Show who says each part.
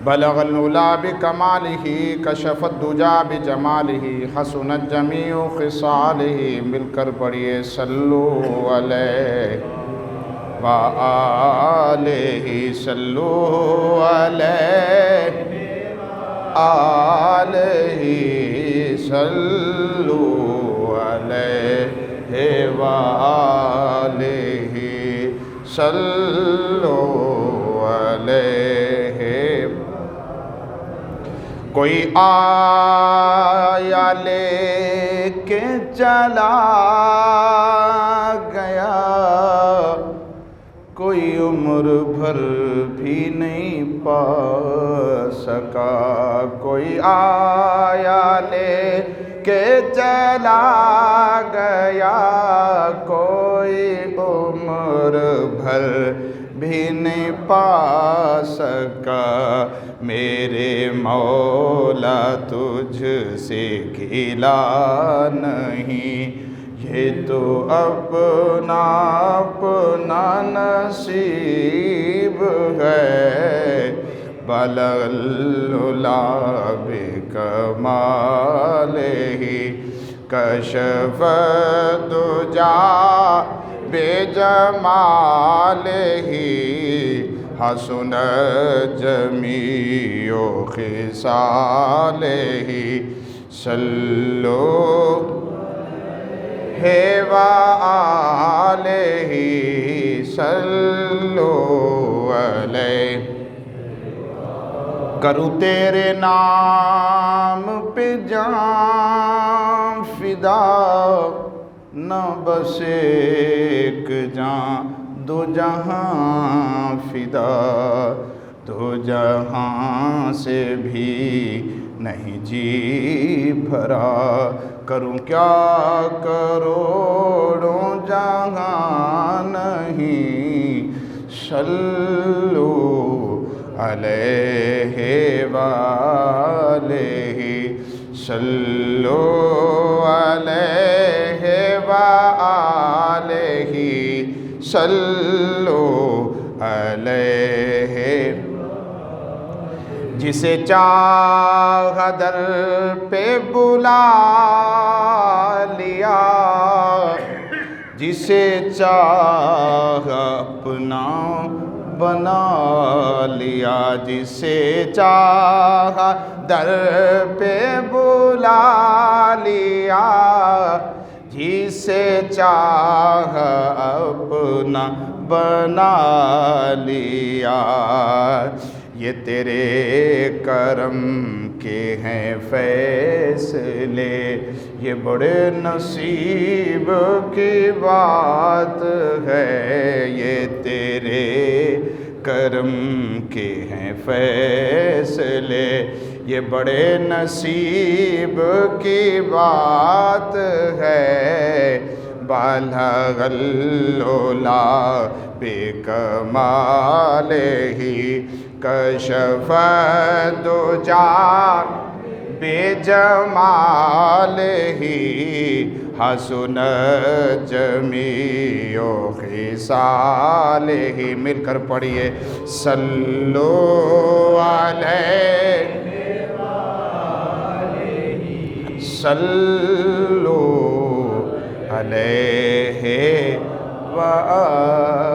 Speaker 1: بلغ العلا بکمالہ کشف الدجا بجمالہ حسنت جمیع خصالہ مل کر پڑھیے صلو علیہ وآلہ صلو علیہ آلہ صلو علیہ وآلہ صلو علیہ۔ کوئی آیا لے کے چلا گیا، کوئی عمر بھر بھی نہیں پا سکا۔ کوئی آیا لے کے چلا گیا، کوئی عمر بھر بھی نہیں پا سکا۔ میرے مولا تجھ سے گھلا نہیں، یہ تو اپنا اپنا نصیب ہے۔ بلغ العلا بکمالہ کشف الدجا بجمالہ حسنت جمیع خصالہ صلو وآلہ صلو علیہ۔ کروں تیرے نام پہ جان فدا، نہ بس ایک جان دو جہاں فدا۔ دو جہاں سے بھی نہیں جی بھرا، کروں کیا کروڑوں جہاں نہیں۔ صلو علیہ وآلہ صلو علیہ وآلہ صلو علیہ۔ جسے چاہا در پہ بلا لیا، جسے چاہا اپنا بنا لیا۔ جسے چاہا در پہ بلا لیا، جسے چاہا اپنا بنا لیا۔ یہ تیرے کرم کے ہیں فیصلے، یہ بڑے نصیب کی بات ہے۔ یہ تیرے کرم کے ہیں فیصلے، یہ بڑے نصیب کی بات ہے۔ بلغ العلا بکمالہ کشف الدجا بجمالہ حسنت جمیع خصالہ مل کر پڑھیے صلو علیہ صلو علیہ وآلہ۔